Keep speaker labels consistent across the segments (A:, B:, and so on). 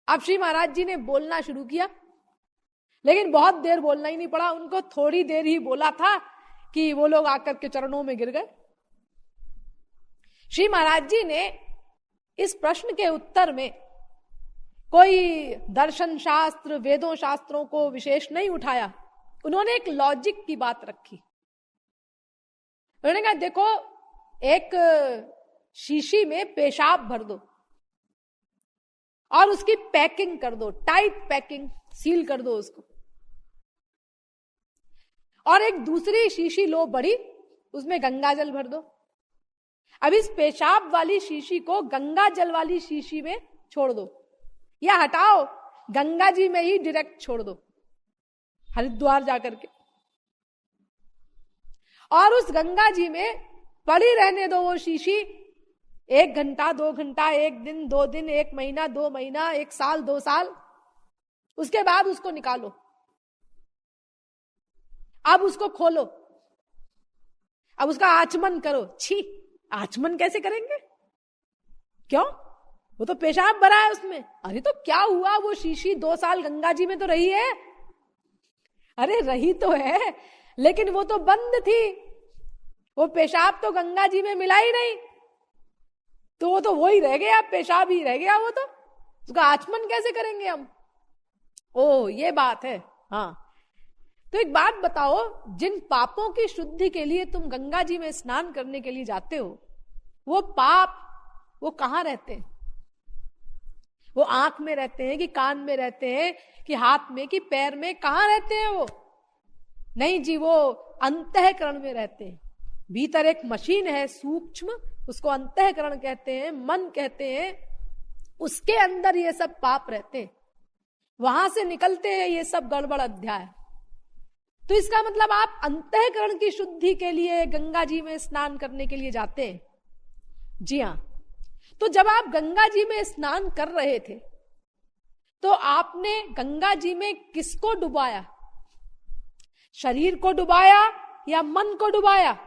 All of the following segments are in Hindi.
A: अब श्री महाराज जी ने बोलना शुरू किया, लेकिन बहुत देर बोलना ही नहीं पड़ा उनको, थोड़ी देर ही बोला था कि वो लोग आकर के चरणों में गिर गए। श्री महाराज जी ने इस प्रश्न के उत्तर में कोई दर्शन शास्त्र, वेदों शास्त्रों को विशेष नहीं उठाया। उन्होंने एक लॉजिक की बात रखी। उन्होंने कहा देखो, एक शीशी में पेशाब भर दो और उसकी पैकिंग कर दो, टाइट पैकिंग, सील कर दो उसको, और एक दूसरी शीशी लो बड़ी, उसमें गंगा जल भर दो। अब इस पेशाब वाली शीशी को गंगा जल वाली शीशी में छोड़ दो, या हटाओ गंगा जी में ही डायरेक्ट छोड़ दो, हरिद्वार जाकर के, और उस गंगा जी में पड़ी रहने दो वो शीशी 1 घंटा, 2 घंटा, 1 दिन, 2 दिन, 1 महीना, 2 महीना, 1 साल, 2 साल। उसके बाद उसको निकालो, अब उसको खोलो, अब उसका आचमन करो। छी, आचमन कैसे करेंगे? क्यों? वो तो पेशाब भरा है उसमें। अरे तो क्या हुआ, वो शीशी 2 साल गंगा जी में तो रही है। अरे रही तो है, लेकिन वो तो बंद थी, वो पेशाब तो गंगा जी में मिला ही नहीं, तो वो तो वही रह गया, पेशाब ही रह गया, वो तो उसका आचमन कैसे करेंगे हम? ओह, ये बात है। हाँ, तो एक बात बताओ, जिन पापों की शुद्धि के लिए तुम गंगा जी में स्नान करने के लिए जाते हो, वो पाप वो कहाँ रहते हैं? वो आंख में रहते हैं कि कान में रहते हैं कि हाथ में कि पैर में? कहाँ रहते हैं वो? नहीं जी, वो अंतःकरण में रहते हैं। भीतर एक मशीन है सूक्ष्म, उसको अंतःकरण कहते हैं, मन कहते हैं, उसके अंदर ये सब पाप रहते हैं, वहां से निकलते हैं ये सब गड़बड़ अध्याय। तो इसका मतलब आप अंतःकरण की शुद्धि के लिए गंगा जी में स्नान करने के लिए जाते हैं। जी हाँ, तो जब आप गंगा जी में स्नान कर रहे थे तो आपने गंगा जी में किसको डुबाया? शरीर को डुबाया या मन को डुबाया?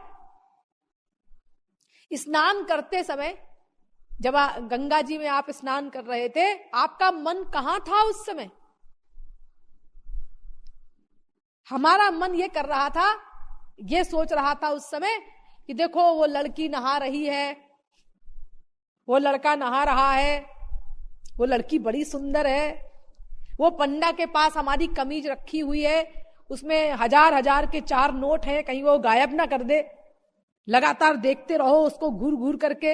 A: स्नान करते समय जब गंगा जी में आप स्नान कर रहे थे, आपका मन कहां था उस समय? हमारा मन ये कर रहा था, ये सोच रहा था उस समय कि देखो वो लड़की नहा रही है, वो लड़का नहा रहा है, वो लड़की बड़ी सुंदर है, वो पंडा के पास हमारी कमीज रखी हुई है, उसमें 1000 के 4 नोट हैं, कहीं वो गायब ना कर दे, लगातार देखते रहो उसको घूर घूर करके।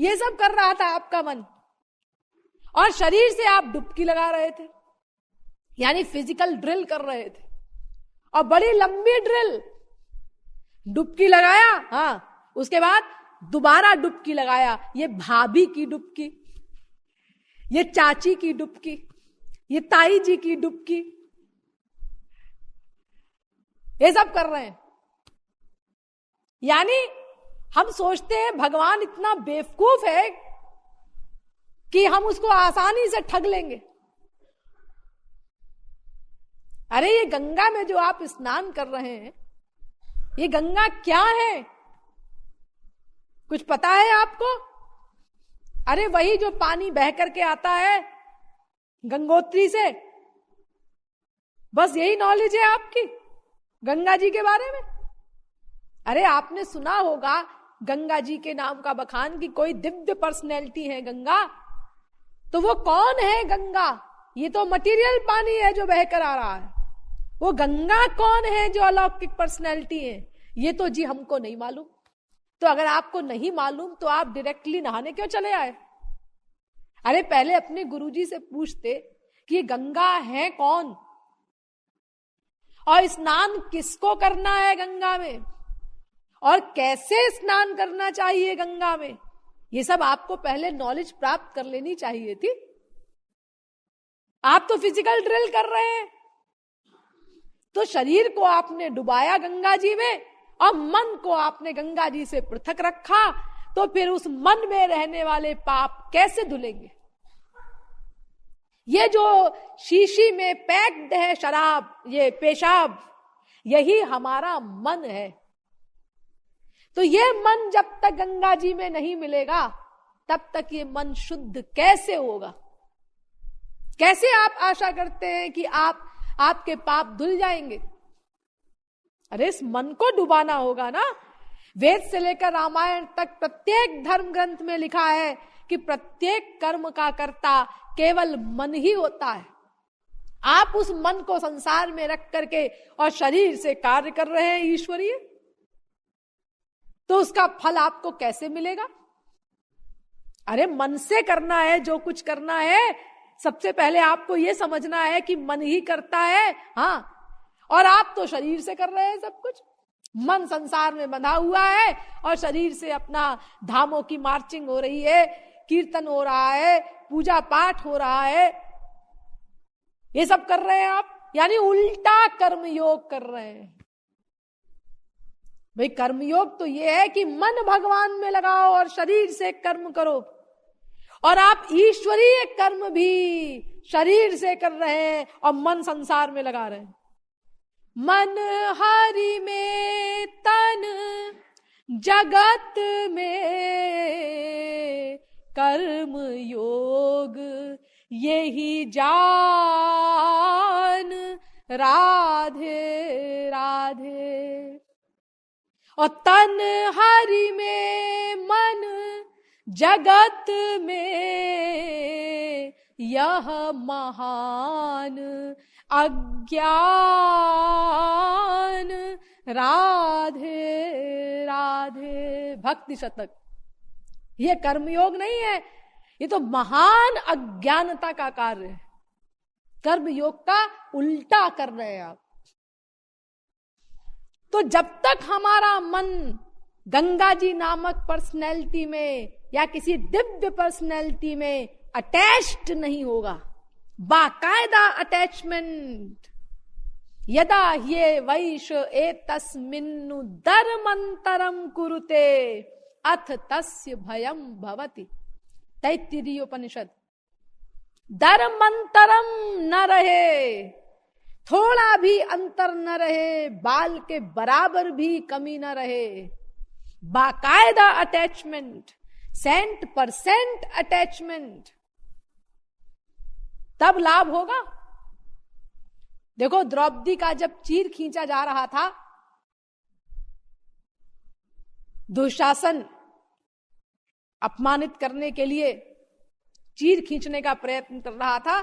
A: ये सब कर रहा था आपका मन, और शरीर से आप डुबकी लगा रहे थे, यानी फिजिकल ड्रिल कर रहे थे, और बड़ी लंबी ड्रिल। डुबकी लगाया, हाँ, उसके बाद दोबारा डुबकी लगाया, ये भाभी की डुबकी, ये चाची की डुबकी, ये ताई जी की डुबकी, ये सब कर रहे हैं। यानी हम सोचते हैं भगवान इतना बेवकूफ है कि हम उसको आसानी से ठग लेंगे। अरे ये गंगा में जो आप स्नान कर रहे हैं, ये गंगा क्या है? कुछ पता है आपको? अरे वही जो पानी बह करके आता है गंगोत्री से, बस यही नॉलेज है आपकी गंगा जी के बारे में। अरे आपने सुना होगा गंगा जी के नाम का बखान कि कोई दिव्य पर्सनैलिटी है गंगा, तो वो कौन है गंगा? ये तो मटेरियल पानी है जो बहकर आ रहा है। वो गंगा कौन है जो अलौकिक पर्सनैलिटी है, ये तो जी हमको नहीं मालूम। तो अगर आपको नहीं मालूम तो आप डायरेक्टली नहाने क्यों चले आए? अरे पहले अपने गुरुजी से पूछते कि ये गंगा है कौन, और स्नान किसको करना है गंगा में, और कैसे स्नान करना चाहिए गंगा में। ये सब आपको पहले नॉलेज प्राप्त कर लेनी चाहिए थी। आप तो फिजिकल ड्रिल कर रहे हैं। तो शरीर को आपने डुबाया गंगा जी में, और मन को आपने गंगा जी से पृथक रखा, तो फिर उस मन में रहने वाले पाप कैसे धुलेंगे? ये जो शीशी में पैक्ड है शराब, ये पेशाब, यही हमारा मन है। तो ये मन जब तक गंगा जी में नहीं मिलेगा, तब तक ये मन शुद्ध कैसे होगा? कैसे आप आशा करते हैं कि आपके पाप धुल जाएंगे? अरे इस मन को डुबाना होगा ना। वेद से लेकर रामायण तक प्रत्येक धर्म ग्रंथ में लिखा है कि प्रत्येक कर्म का कर्ता केवल मन ही होता है। आप उस मन को संसार में रख करके और शरीर से कार्य कर रहे हैं ईश्वरीय, तो उसका फल आपको कैसे मिलेगा? अरे मन से करना है जो कुछ करना है, सबसे पहले आपको यह समझना है कि मन ही करता है। हाँ, और आप तो शरीर से कर रहे हैं सब कुछ। मन संसार में बंधा हुआ है और शरीर से अपना धामों की मार्चिंग हो रही है, कीर्तन हो रहा है, पूजा पाठ हो रहा है, ये सब कर रहे हैं आप, यानी उल्टा कर्मयोग कर रहे हैं। भाई कर्मयोग तो ये है कि मन भगवान में लगाओ और शरीर से कर्म करो, और आप ईश्वरीय कर्म भी शरीर से कर रहे हैं और मन संसार में लगा रहे हैं। मन हरि में तन जगत में कर्म योग यही जान राधे राधे। और तन हरि में मन जगत में यह महान अज्ञान राधे राधे। भक्ति शतक, ये कर्मयोग नहीं है, ये तो महान अज्ञानता का कार्य है। कर्मयोग का उल्टा कर रहे हैं आप। तो जब तक हमारा मन गंगा जी नामक पर्सनैलिटी में या किसी दिव्य पर्सनैलिटी में अटैच्ड नहीं होगा, बाकायदा अटैचमेंट, यदा ये वैश एतस्मिन्नु धर्मंतरम कुरुते अथ तस्य भयम भवति। तैत्तिरीयोपनिषद। धर्मंतरम न रहे, थोड़ा भी अंतर न रहे, बाल के बराबर भी कमी न रहे, बाकायदा अटैचमेंट, 100% अटैचमेंट, तब लाभ होगा। देखो द्रौपदी का जब चीर खींचा जा रहा था, दुशासन अपमानित करने के लिए चीर खींचने का प्रयत्न कर रहा था,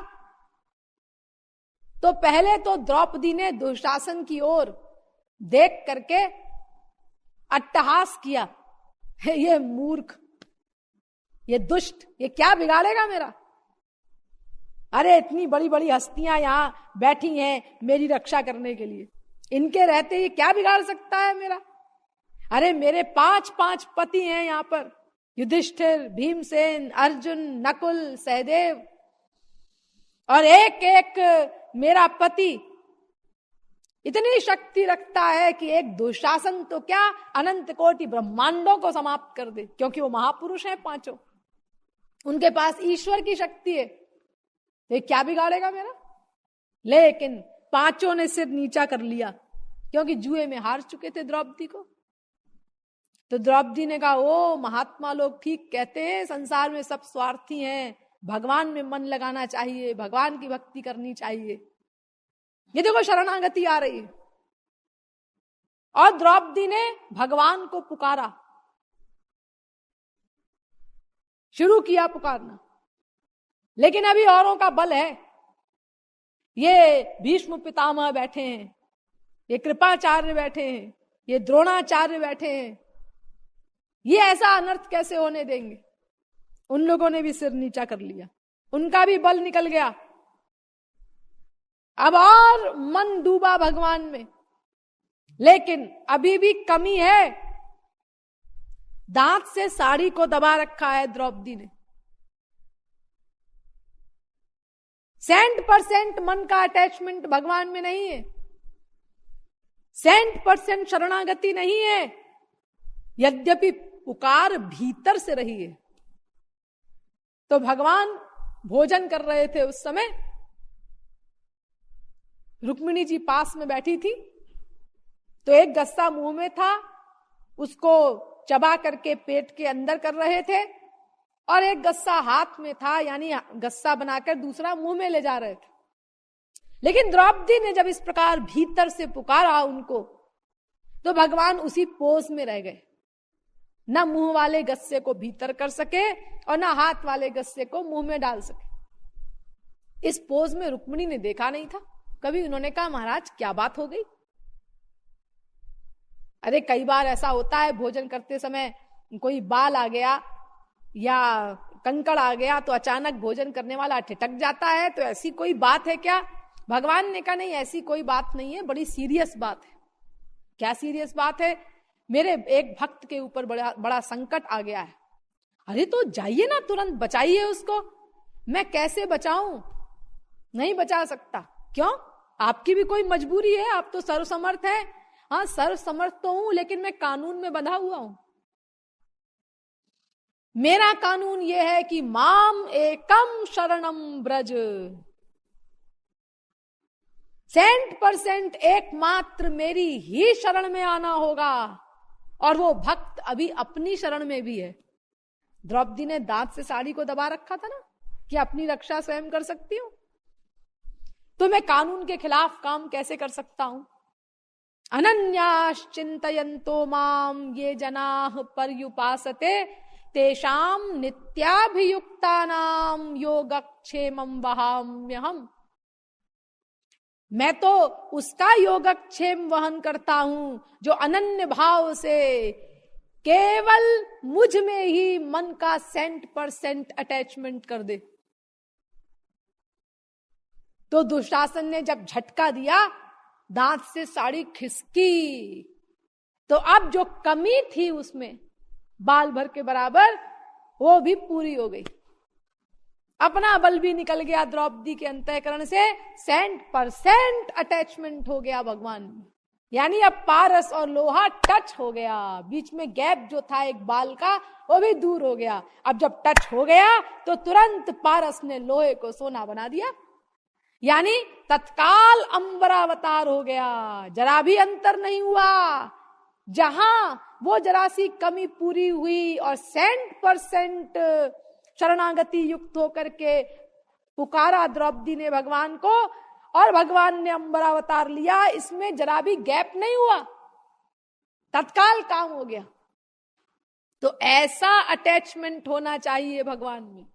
A: तो पहले तो द्रौपदी ने दुशासन की ओर देख करके अट्टहास किया, ये मूर्ख, ये दुष्ट, ये क्या बिगाड़ेगा मेरा? अरे इतनी बड़ी बड़ी हस्तियां यहां बैठी हैं मेरी रक्षा करने के लिए, इनके रहते ये क्या बिगाड़ सकता है मेरा? अरे मेरे 5 पति हैं यहाँ पर, युधिष्ठिर, भीमसेन, अर्जुन, नकुल, सहदेव, और एक एक मेरा पति इतनी शक्ति रखता है कि एक दुशासन तो क्या अनंत कोटि ब्रह्मांडों को समाप्त कर दे, क्योंकि वो महापुरुष हैं पांचों, उनके पास ईश्वर की शक्ति है, तो ये क्या बिगाड़ेगा मेरा? लेकिन पांचों ने सिर नीचा कर लिया, क्योंकि जुए में हार चुके थे द्रौपदी को। तो द्रौपदी ने कहा, ओ महात्मा लोग ठीक कहते हैं, संसार में सब स्वार्थी हैं, भगवान में मन लगाना चाहिए, भगवान की भक्ति करनी चाहिए। ये देखो शरणागति आ रही है, और द्रौपदी ने भगवान को पुकारा, शुरू किया पुकारना। लेकिन अभी औरों का बल है, ये भीष्म पितामह बैठे हैं, ये कृपाचार्य बैठे हैं, ये द्रोणाचार्य बैठे हैं, ये ऐसा अनर्थ कैसे होने देंगे? उन लोगों ने भी सिर नीचा कर लिया, उनका भी बल निकल गया। अब और मन डूबा भगवान में, लेकिन अभी भी कमी है। दांत से साड़ी को दबा रखा है द्रौपदी ने। 100% मन का अटैचमेंट भगवान में नहीं है, 100% शरणागति नहीं है, यद्यपि पुकार भीतर से रही है। तो भगवान भोजन कर रहे थे उस समय, रुक्मिणी जी पास में बैठी थी, तो एक गस्सा मुंह में था, उसको चबा करके पेट के अंदर कर रहे थे, और एक गस्सा हाथ में था, यानी गस्सा बनाकर दूसरा मुंह में ले जा रहे थे। लेकिन द्रौपदी ने जब इस प्रकार भीतर से पुकारा उनको, तो भगवान उसी पोज में रह गए, ना मुंह वाले गस्से को भीतर कर सके और ना हाथ वाले गस्से को मुंह में डाल सके। इस पोज में रुक्मिणी ने देखा नहीं था कभी। उन्होंने कहा, महाराज क्या बात हो गई? अरे कई बार ऐसा होता है, भोजन करते समय कोई बाल आ गया या कंकड़ आ गया तो अचानक भोजन करने वाला ठिठक जाता है, तो ऐसी कोई बात है क्या? भगवान ने कहा, नहीं ऐसी कोई बात नहीं है, बड़ी सीरियस बात है। क्या सीरियस बात है? मेरे एक भक्त के ऊपर बड़ा संकट आ गया है। अरे तो जाइए ना, तुरंत बचाइए उसको। मैं कैसे बचाऊं? नहीं बचा सकता। क्यों? आपकी भी कोई मजबूरी है? आप तो सर्वसमर्थ हैं। हाँ, सर्वसमर्थ तो हूं, लेकिन मैं कानून में बंधा हुआ हूं। मेरा कानून यह है कि माम एकम शरणम ब्रज, 100% एकमात्र मेरी ही शरण में आना होगा। और वो भक्त अभी अपनी शरण में भी है। द्रौपदी ने दांत से साड़ी को दबा रखा था ना कि अपनी रक्षा स्वयं कर सकती हूं, तो मैं कानून के खिलाफ काम कैसे कर सकता हूं? अनन्याश्चिन्तयन्तो माम ये जनाः पर्युपासते तेषाम नित्याभियुक्तानाम योगक्षेमं वहाम्यहम्। मैं तो उसका योगक्षेम वहन करता हूं जो अनन्य भाव से केवल मुझ में ही मन का 100% अटैचमेंट कर दे। तो दुशासन ने जब झटका दिया, दांत से साड़ी खिसकी, तो अब जो कमी थी उसमें बाल भर के बराबर, वो भी पूरी हो गई। अपना बल भी निकल गया द्रौपदी के अंतःकरण से, 100% अटैचमेंट हो गया भगवान में। यानी अब पारस और लोहा टच हो गया, बीच में गैप जो था एक बाल का वो भी दूर हो गया। अब जब टच हो गया तो तुरंत पारस ने लोहे को सोना बना दिया, यानी तत्काल अंबरावतार हो गया। जरा भी अंतर नहीं हुआ। जहां वो जरा सी कमी पूरी हुई और 100% शरणागति युक्त होकर के पुकारा द्रौपदी ने भगवान को, और भगवान ने अंबरावतार लिया, इसमें जरा भी गैप नहीं हुआ, तत्काल काम हो गया। तो ऐसा अटैचमेंट होना चाहिए भगवान में,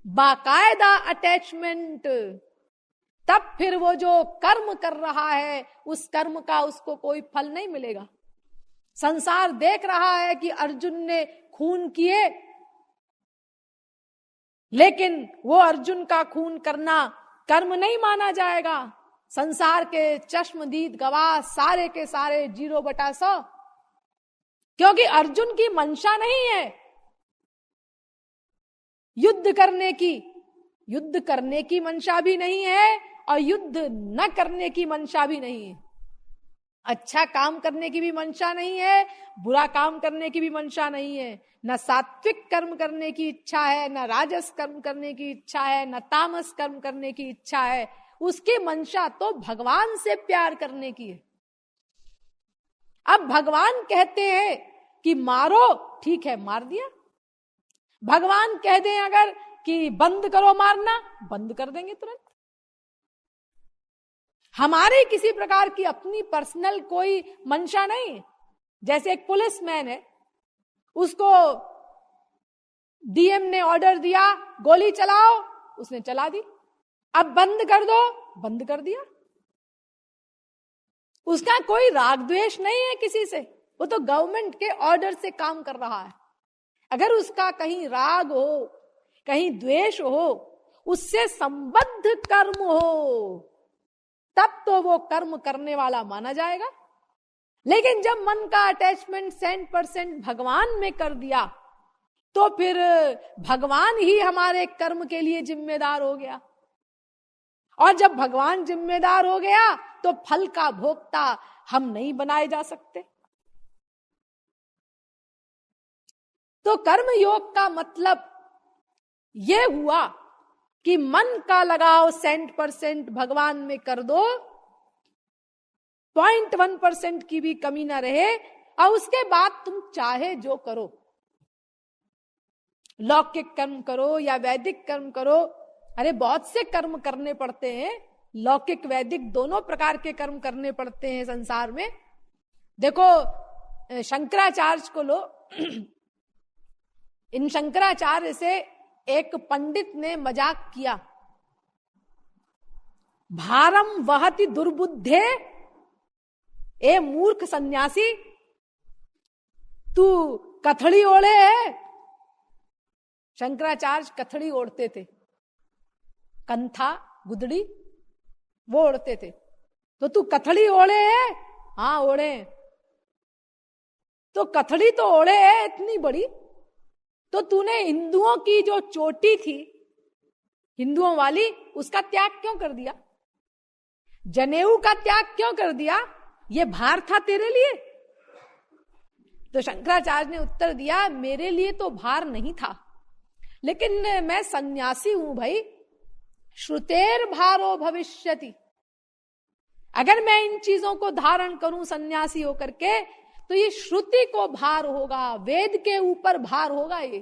A: बाकायदा अटैचमेंट। तब फिर वो जो कर्म कर रहा है उस कर्म का उसको कोई फल नहीं मिलेगा। संसार देख रहा है कि अर्जुन ने खून किए, लेकिन वो अर्जुन का खून करना कर्म नहीं माना जाएगा। संसार के चश्मदीद गवाह सारे के सारे 0/100, क्योंकि अर्जुन की मंशा नहीं है युद्ध करने की मंशा भी नहीं है और युद्ध न करने की मंशा भी नहीं है। अच्छा काम करने की भी मंशा नहीं है, बुरा काम करने की भी मंशा नहीं है। न सात्विक कर्म करने की इच्छा है, न राजस कर्म करने की इच्छा है, न तामस कर्म करने की इच्छा है। उसकी मंशा तो भगवान से प्यार करने की है। अब भगवान कहते हैं कि मारो, ठीक है मार दिया। भगवान कह दें अगर कि बंद करो मारना, बंद कर देंगे तुरंत। हमारे किसी प्रकार की अपनी पर्सनल कोई मंशा नहीं। जैसे एक पुलिसमैन है, उसको डीएम ने ऑर्डर दिया गोली चलाओ, उसने चला दी। अब बंद कर दो, बंद कर दिया। उसका कोई राग द्वेष नहीं है किसी से, वो तो गवर्नमेंट के ऑर्डर से काम कर रहा है। अगर उसका कहीं राग हो, कहीं द्वेष हो, उससे संबद्ध कर्म हो, तब तो वो कर्म करने वाला माना जाएगा। लेकिन जब मन का अटैचमेंट 100% भगवान में कर दिया, तो फिर भगवान ही हमारे कर्म के लिए जिम्मेदार हो गया। और जब भगवान जिम्मेदार हो गया तो फल का भोक्ता हम नहीं बनाए जा सकते। तो कर्म योग का मतलब यह हुआ कि मन का लगाव 100% भगवान में कर दो, 0.1% की भी कमी ना रहे, और उसके बाद तुम चाहे जो करो। लौकिक कर्म करो या वैदिक कर्म करो। अरे बहुत से कर्म करने पड़ते हैं, लौकिक वैदिक दोनों प्रकार के कर्म करने पड़ते हैं संसार में। देखो शंकराचार्य को लो, इन शंकराचार्य से एक पंडित ने मजाक किया, भारम वहति दुर्बुद्धे, ए मूर्ख सन्यासी, तू कथड़ी ओढ़े है। शंकराचार्य कथड़ी ओढ़ते थे, कंथा गुदड़ी वो ओढ़ते थे। तो तू कथड़ी ओढ़े है? हाँ ओढ़े। तो कथड़ी तो ओढ़े है इतनी बड़ी, तो तूने हिंदुओं की जो चोटी थी हिंदुओं वाली, उसका त्याग क्यों कर दिया? जनेऊ का त्याग क्यों कर दिया? ये भार था तेरे लिए? तो शंकराचार्य ने उत्तर दिया, मेरे लिए तो भार नहीं था, लेकिन मैं सन्यासी हूं भाई, श्रुतेर भारो भविष्यति। अगर मैं इन चीजों को धारण करूं सन्यासी होकर के, तो ये श्रुति को भार होगा, वेद के ऊपर भार होगा ये।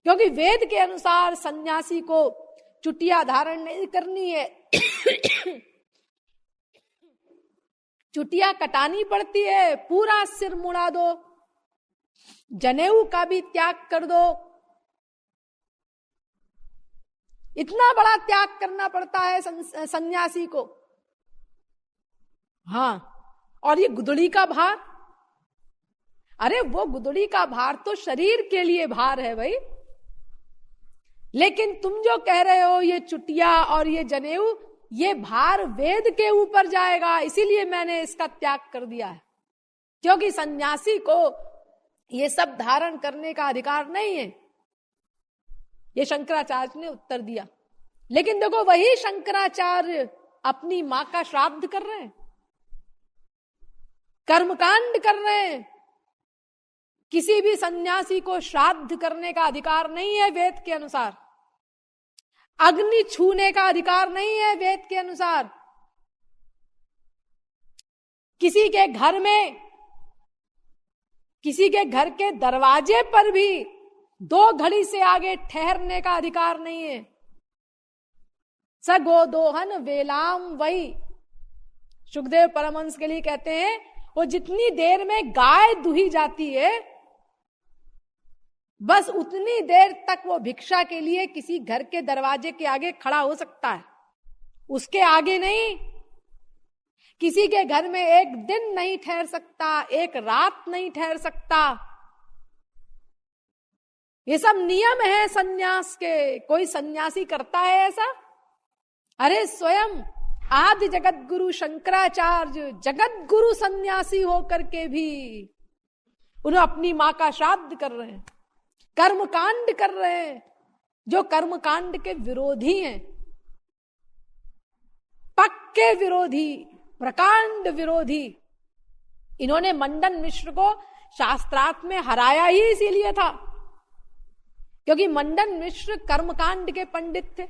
A: क्योंकि वेद के अनुसार सन्यासी को चुटिया धारण नहीं करनी है, चुटिया कटानी पड़ती है, पूरा सिर मुड़ा दो, जनेऊ का भी त्याग कर दो। इतना बड़ा त्याग करना पड़ता है सन्यासी को। हाँ, और ये गुदड़ी का भार, अरे वो गुदड़ी का भार तो शरीर के लिए भार है भाई, लेकिन तुम जो कह रहे हो ये चुटिया और ये जनेऊ, ये भार वेद के ऊपर जाएगा, इसीलिए मैंने इसका त्याग कर दिया है। क्योंकि सन्यासी को ये सब धारण करने का अधिकार नहीं है, ये शंकराचार्य ने उत्तर दिया। लेकिन देखो वही शंकराचार्य अपनी मां का श्राद्ध कर रहे हैं, कर्मकांड कर रहे हैं। किसी भी सन्यासी को श्राद्ध करने का अधिकार नहीं है वेद के अनुसार, अग्नि छूने का अधिकार नहीं है वेद के अनुसार। किसी के घर में, किसी के घर के दरवाजे पर भी 2 घड़ी से आगे ठहरने का अधिकार नहीं है। स गोदोहन वेलाम वही, सुखदेव परमहंस के लिए कहते हैं, वो जितनी देर में गाय दुही जाती है, बस उतनी देर तक वो भिक्षा के लिए किसी घर के दरवाजे के आगे खड़ा हो सकता है, उसके आगे नहीं। किसी के घर में एक दिन नहीं ठहर सकता, एक रात नहीं ठहर सकता। ये सब नियम है सन्यास के। कोई सन्यासी करता है ऐसा? अरे स्वयं आदि जगत गुरु शंकराचार्य जगत गुरु सन्यासी होकर के भी उन्हें अपनी मां का श्राद्ध कर रहे हैं, कर्मकांड कर रहे हैं, जो कर्मकांड के विरोधी हैं, पक्के विरोधी, प्रकांड विरोधी। इन्होंने मंडन मिश्र को शास्त्रार्थ में हराया ही इसीलिए था, क्योंकि मंडन मिश्र कर्मकांड के पंडित थे।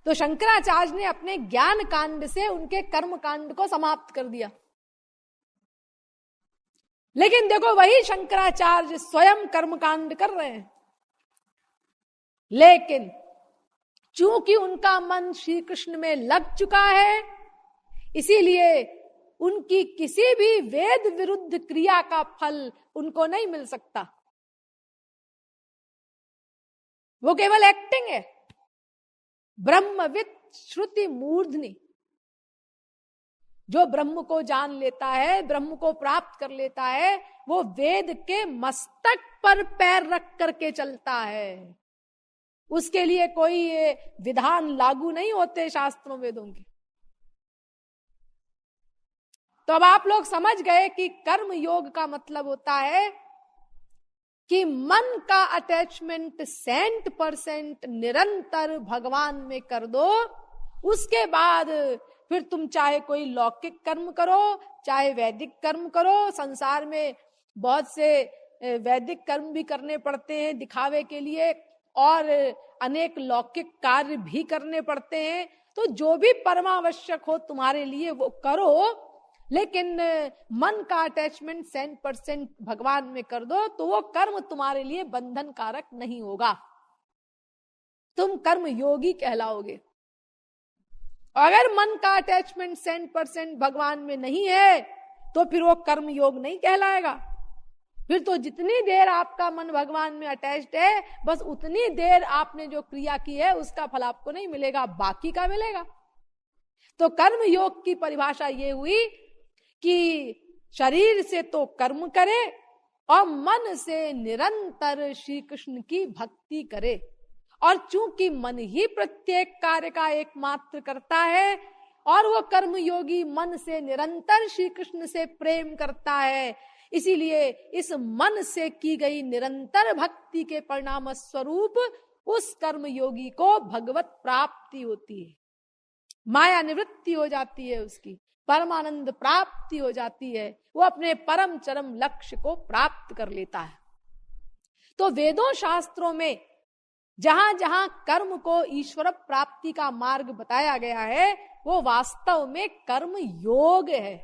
A: तो शंकराचार्य ने अपने ज्ञान कांड से उनके कर्म कांड को समाप्त कर दिया। लेकिन देखो वही शंकराचार्य स्वयं कर्म कांड कर रहे हैं, लेकिन चूंकि उनका मन श्री कृष्ण में लग चुका है, इसीलिए उनकी किसी भी वेद विरुद्ध क्रिया का फल उनको नहीं मिल सकता। वो केवल एक्टिंग है। ब्रह्मविद श्रुति मूर्धनि, जो ब्रह्म को जान लेता है, ब्रह्म को प्राप्त कर लेता है, वो वेद के मस्तक पर पैर रख करके चलता है। उसके लिए कोई विधान लागू नहीं होते शास्त्रों वेदों के। तो अब आप लोग समझ गए कि कर्म योग का मतलब होता है कि मन का अटैचमेंट 100% निरंतर भगवान में कर दो। उसके बाद फिर तुम चाहे कोई लौकिक कर्म करो, चाहे वैदिक कर्म करो। संसार में बहुत से वैदिक कर्म भी करने पड़ते हैं दिखावे के लिए, और अनेक लौकिक कार्य भी करने पड़ते हैं। तो जो भी परमावश्यक हो तुम्हारे लिए वो करो, लेकिन मन का अटैचमेंट 100% भगवान में कर दो तो वो कर्म तुम्हारे लिए बंधन कारक नहीं होगा, तुम कर्म योगी कहलाओगे। अगर मन का अटैचमेंट 100% भगवान में नहीं है तो फिर वो कर्म योग नहीं कहलाएगा। फिर तो जितनी देर आपका मन भगवान में अटैच्ड है, बस उतनी देर आपने जो क्रिया की है उसका फल आपको नहीं मिलेगा, बाकी का मिलेगा। तो कर्म योग की परिभाषा ये हुई कि शरीर से तो कर्म करे और मन से निरंतर श्री कृष्ण की भक्ति करे। और चूंकि मन ही प्रत्येक कार्य का एकमात्र करता है और वो कर्म योगी मन से निरंतर श्री कृष्ण से प्रेम करता है, इसीलिए इस मन से की गई निरंतर भक्ति के परिणाम स्वरूप उस कर्म योगी को भगवत प्राप्ति होती है, माया निवृत्ति हो जाती है, उसकी परमानंद प्राप्ति हो जाती है, वो अपने परम चरम लक्ष्य को प्राप्त कर लेता है। तो वेदों शास्त्रों में जहां जहां कर्म को ईश्वर प्राप्ति का मार्ग बताया गया है वो वास्तव में कर्म योग है,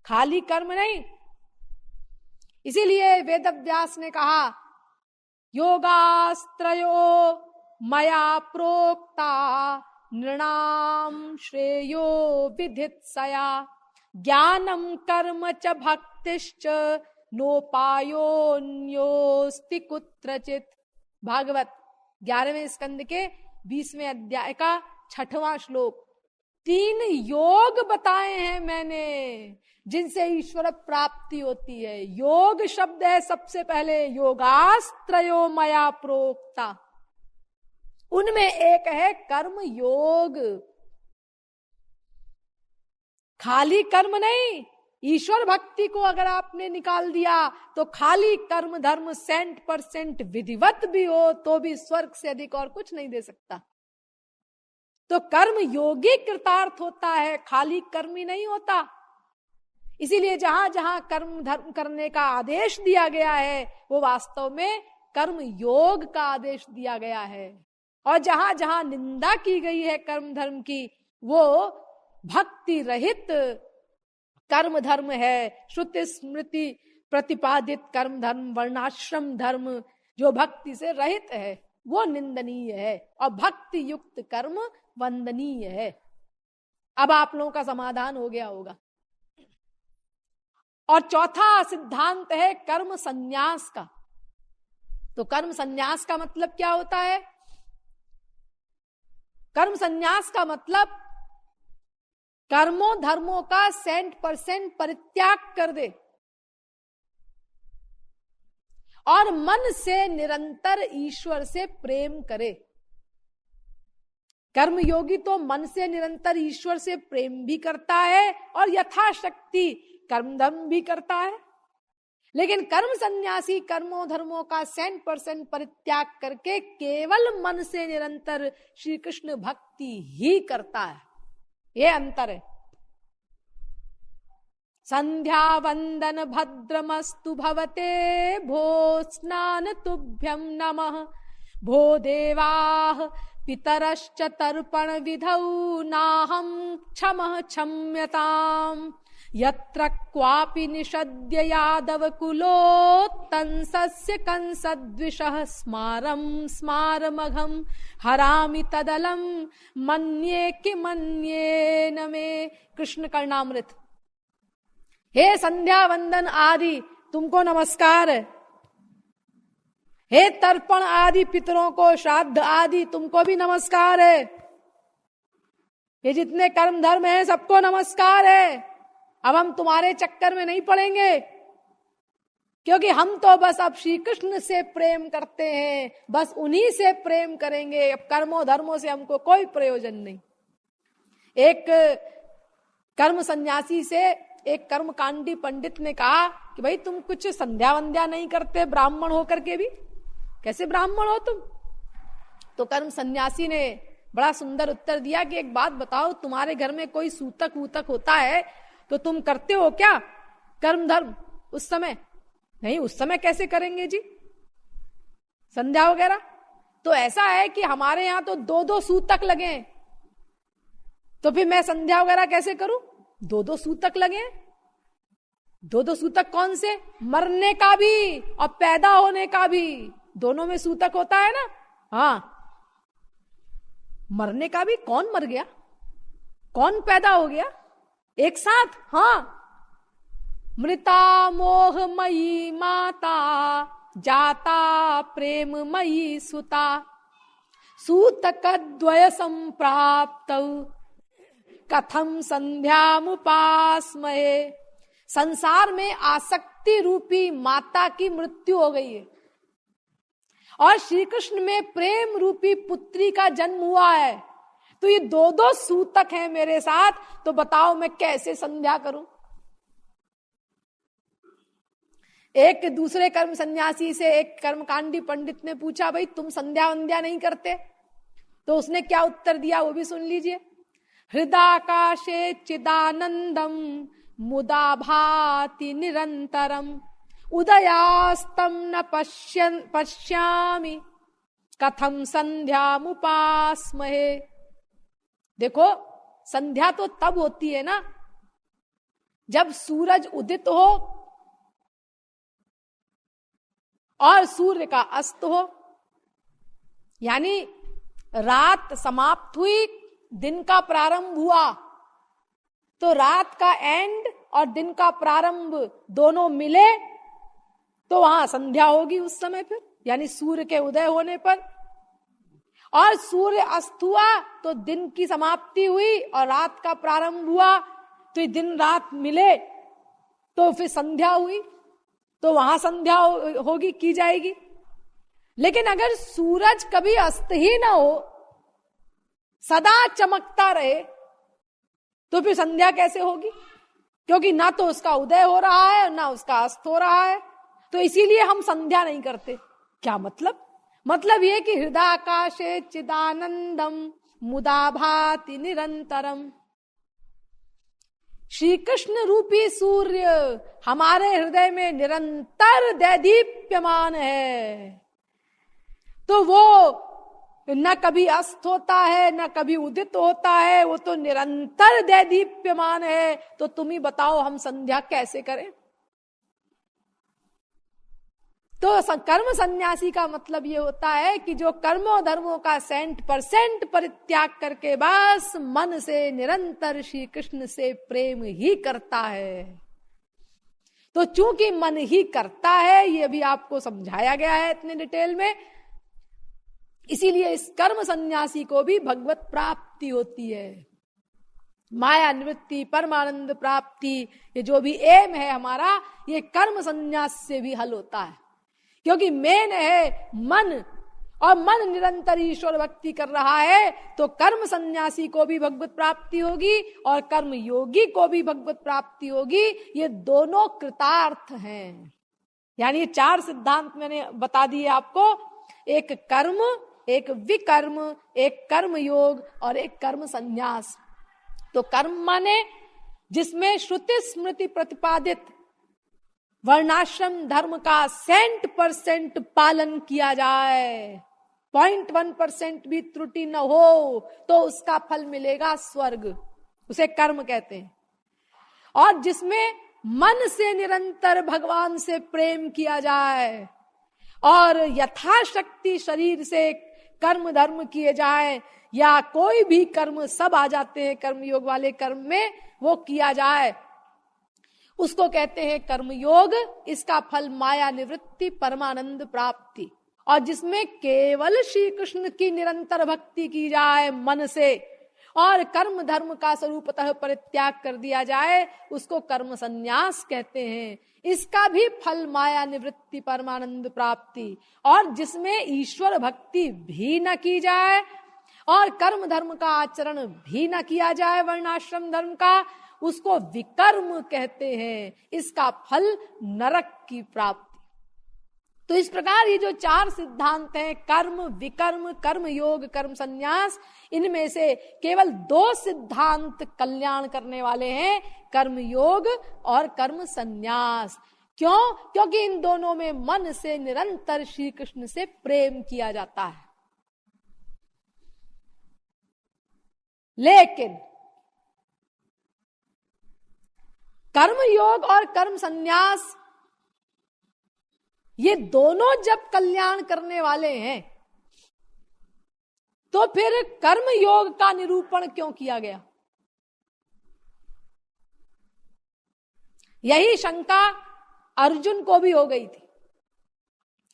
A: खाली कर्म नहीं। इसीलिए वेदव्यास ने कहा योगास्त्रयो मया प्रोक्ता नृणाम श्रेयो विधित्सया ज्ञानम कर्म च भक्तिश्च नोपायोन्योस्ति कुत्रचित। भागवत 11वें स्कंद के 20वें अध्याय का 6वां श्लोक। 3 योग बताए हैं मैंने जिनसे ईश्वर प्राप्ति होती है। योग शब्द है सबसे पहले, योगास्त्रयो मया प्रोक्ता, उनमें एक है कर्म योग। खाली कर्म नहीं, ईश्वर भक्ति को अगर आपने निकाल दिया तो खाली कर्म धर्म 100% विधिवत भी हो तो भी स्वर्ग से अधिक और कुछ नहीं दे सकता। तो कर्म योगी कृतार्थ होता है, खाली कर्मी नहीं होता। इसीलिए जहां जहां कर्म धर्म करने का आदेश दिया गया है वो वास्तव में कर्म योग का आदेश दिया गया है, और जहां जहां निंदा की गई है कर्म धर्म की वो भक्ति रहित कर्म धर्म है। श्रुति स्मृति प्रतिपादित कर्म धर्म, वर्णाश्रम धर्म जो भक्ति से रहित है वो निंदनीय है, और भक्ति युक्त कर्म वंदनीय है। अब आप लोगों का समाधान हो गया होगा। और चौथा सिद्धांत है कर्म संन्यास का। तो कर्म संन्यास का मतलब क्या होता है? कर्म संन्यास का मतलब कर्मों धर्मों का 100% परित्याग कर दे और मन से निरंतर ईश्वर से प्रेम करे। कर्म योगी तो मन से निरंतर ईश्वर से प्रेम भी करता है और यथाशक्ति कर्म धर्म भी करता है, लेकिन कर्म सन्यासी कर्मों धर्मों का 100% परित्याग करके केवल मन से निरंतर श्री कृष्ण भक्ति ही करता है। ये अंतर है। संध्या वंदन भद्रमस्तु भवते भो स्नान तुभ्यं नमः भो देवाः पितरश्च तर्पण विधौ नाहं क्षमः क्षम्यताम् यत्र क्वापि निषद्य यादव कुलोत्तंसस्य कंसद्विषः स्मारं स्मारमघं हरामि तदलं मन्ये कि मन्ये न मे। कृष्ण कर्णामृत। हे संध्या वंदन आदि तुमको नमस्कार है, हे तर्पण आदि पितरों को श्राद्ध आदि तुमको भी नमस्कार है, ये जितने कर्म धर्म है सबको नमस्कार है। अब हम तुम्हारे चक्कर में नहीं पड़ेंगे, क्योंकि हम तो बस अब श्री कृष्ण से प्रेम करते हैं, बस उन्हीं से प्रेम करेंगे। अब कर्मों धर्मों से हमको कोई प्रयोजन नहीं। एक कर्म सन्यासी से एक कर्मकांडी पंडित ने कहा कि भाई तुम कुछ संध्या वंध्या नहीं करते ब्राह्मण होकर के भी, कैसे ब्राह्मण हो तुम? तो कर्म सन्यासी ने बड़ा सुंदर उत्तर दिया कि एक बात बताओ, तुम्हारे घर में कोई सूतक वूतक होता है तो तुम करते हो क्या कर्म धर्म उस समय? नहीं, उस समय कैसे करेंगे जी संध्या वगैरह? तो ऐसा है कि हमारे यहाँ तो 2-2 सूतक लगे हैं, तो फिर मैं संध्या वगैरह कैसे करूं? 2-2 सूतक लगे हैं, दो दो सूतक कौन से? मरने का भी और पैदा होने का भी, दोनों में सूतक होता है ना। हाँ, मरने का भी, कौन मर गया, कौन पैदा हो गया एक साथ? हाँ, मृता मोहमयी माता जाता प्रेममयी सुता सूतक द्वय संप्राप्त कथम संध्यामुपास्महे। संसार में आसक्ति रूपी माता की मृत्यु हो गई है और श्री कृष्ण में प्रेम रूपी पुत्री का जन्म हुआ है, तो ये दो दो सूतक हैं मेरे साथ, तो बताओ मैं कैसे संध्या करूं? एक दूसरे कर्म सन्यासी से एक कर्मकांडी पंडित ने पूछा, भाई तुम संध्या वंध्या नहीं करते? तो उसने क्या उत्तर दिया वो भी सुन लीजिए। हृदाकाशे चिदानंदम मुदा भाति निरंतरम उदयास्तम न पश्यामि कथम संध्यामुपास्महे। देखो, संध्या तो तब होती है ना जब सूरज उदित हो और सूर्य का अस्त हो, यानी रात समाप्त हुई, दिन का प्रारंभ हुआ, तो रात का एंड और दिन का प्रारंभ दोनों मिले तो वहां संध्या होगी उस समय फिर, यानी सूर्य के उदय होने पर। और सूर्य अस्त हुआ तो दिन की समाप्ति हुई और रात का प्रारंभ हुआ, तो दिन रात मिले तो फिर संध्या हुई, तो वहां संध्या होगी, की जाएगी। लेकिन अगर सूरज कभी अस्त ही ना हो, सदा चमकता रहे, तो फिर संध्या कैसे होगी? क्योंकि ना तो उसका उदय हो रहा है और ना उसका अस्त हो रहा है, तो इसीलिए हम संध्या नहीं करते। क्या मतलब? मतलब ये कि हृदयाकाशे चिदानंदम मुदा भाति निरंतरम। श्री कृष्ण रूपी सूर्य हमारे हृदय में निरंतर दैदीप्यमान है, तो वो न कभी अस्त होता है न कभी उदित होता है, वो तो निरंतर दैदीप्यमान है। तो तुम ही बताओ हम संध्या कैसे करें? तो कर्म सन्यासी का मतलब ये होता है कि जो कर्मों धर्मों का 100% परित्याग करके बस मन से निरंतर श्री कृष्ण से प्रेम ही करता है। तो चूंकि मन ही करता है, ये भी आपको समझाया गया है इतने डिटेल में, इसीलिए इस कर्म सन्यासी को भी भगवत प्राप्ति होती है, माया निवृत्ति, परमानंद प्राप्ति। ये जो भी एम है हमारा, ये कर्म सन्यास से भी हल होता है, क्योंकि मेन है मन, और मन निरंतर ईश्वर भक्ति कर रहा है, तो कर्म सन्यासी को भी भगवत प्राप्ति होगी और कर्म योगी को भी भगवत प्राप्ति होगी। ये दोनों कृतार्थ हैं। यानी ये 4 सिद्धांत मैंने बता दिए आपको, एक कर्म, एक विकर्म, एक कर्म योग और एक कर्म संन्यास। तो कर्म माने जिसमें श्रुति स्मृति प्रतिपादित वर्णाश्रम धर्म का 100% पालन किया जाए, 0.1% भी त्रुटि न हो, तो उसका फल मिलेगा स्वर्ग, उसे कर्म कहते हैं। और जिसमें मन से निरंतर भगवान से प्रेम किया जाए और यथाशक्ति शरीर से कर्म धर्म किए जाए, या कोई भी कर्म, सब आ जाते हैं कर्म योग वाले कर्म में, वो किया जाए, उसको कहते हैं कर्म योग। इसका फल माया निवृत्ति, परमानंद प्राप्ति। और जिसमें केवल श्री कृष्ण की निरंतर भक्ति की जाए मन से और कर्म धर्म का स्वरूपतः परित्याग कर दिया जाए, उसको कर्म संन्यास कहते हैं। इसका भी फल माया निवृत्ति, परमानंद प्राप्ति। और जिसमें ईश्वर भक्ति भी न की जाए और कर्म धर्म का आचरण भी न किया जाए, वर्णाश्रम धर्म का, उसको विकर्म कहते हैं। इसका फल नरक की प्राप्ति। तो इस प्रकार ये जो 4 सिद्धांत हैं, कर्म, विकर्म, कर्म योग, कर्म संन्यास, इनमें से केवल 2 सिद्धांत कल्याण करने वाले हैं, कर्म योग और कर्म संन्यास। क्यों? क्योंकि इन दोनों में मन से निरंतर श्री कृष्ण से प्रेम किया जाता है। लेकिन कर्म योग और कर्म संन्यास ये दोनों जब कल्याण करने वाले हैं तो फिर कर्म योग का निरूपण क्यों किया गया? यही शंका अर्जुन को भी हो गई थी।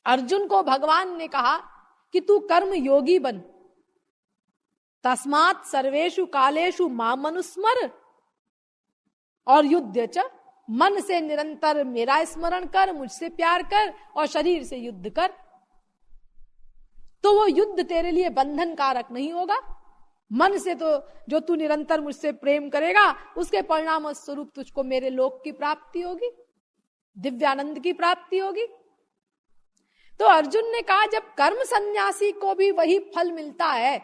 A: अर्जुन को भगवान ने कहा कि तू कर्म योगी बन, तस्मात् सर्वेषु कालेषु माम अनुस्मर, और युद्ध च, मन से निरंतर मेरा स्मरण कर, मुझसे प्यार कर और शरीर से युद्ध कर। तो वो युद्ध तेरे लिए बंधन कारक नहीं होगा। मन से तो जो तू निरंतर मुझसे प्रेम करेगा उसके परिणाम स्वरूप तुझको मेरे लोक की प्राप्ति होगी, दिव्यानंद की प्राप्ति होगी। तो अर्जुन ने कहा जब कर्म सन्यासी को भी वही फल मिलता है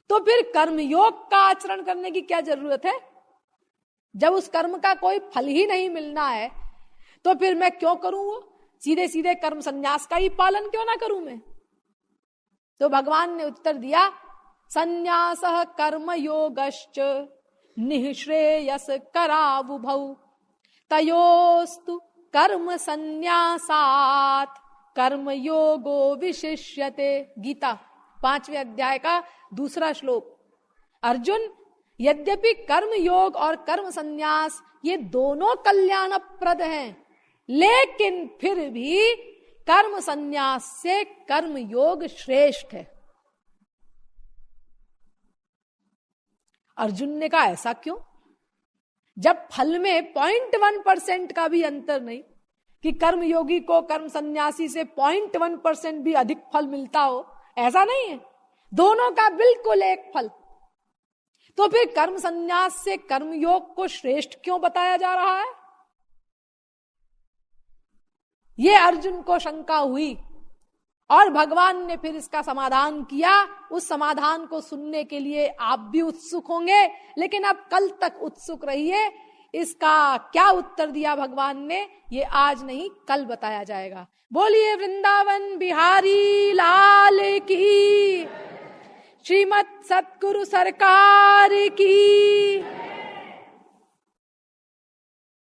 A: तो फिर कर्म योग का आचरण करने की क्या जरूरत है? जब उस कर्म का कोई फल ही नहीं मिलना है तो फिर मैं क्यों करूं? वो सीधे सीधे कर्म संन्यास का ही पालन क्यों ना करूं मैं? तो भगवान ने उत्तर दिया, संन्यासः कर्म योगश्च निःश्रेयस करावुभौ तयोस्तु कर्म संन्यासात् कर्म योगो विशिष्यते। गीता 5वें अध्याय का 2 श्लोक। अर्जुन, यद्यपि कर्म योग और कर्म संन्यास ये दोनों कल्याणप्रद हैं, लेकिन फिर भी कर्म संन्यास से कर्म योग श्रेष्ठ है। अर्जुन ने कहा ऐसा क्यों? जब फल में 0.1% का भी अंतर नहीं, कि कर्म योगी को कर्म सन्यासी से 0.1% भी अधिक फल मिलता हो, ऐसा नहीं है, दोनों का बिल्कुल एक फल। तो फिर कर्म सन्यास से कर्म योग को श्रेष्ठ क्यों बताया जा रहा है? ये अर्जुन को शंका हुई और भगवान ने फिर इसका समाधान किया। उस समाधान को सुनने के लिए आप भी उत्सुक होंगे, लेकिन अब कल तक उत्सुक रहिए। इसका क्या उत्तर दिया भगवान ने, ये आज नहीं कल बताया जाएगा। बोलिए वृंदावन बिहारी लाल की, श्रीमत सतगुरु सरकार की।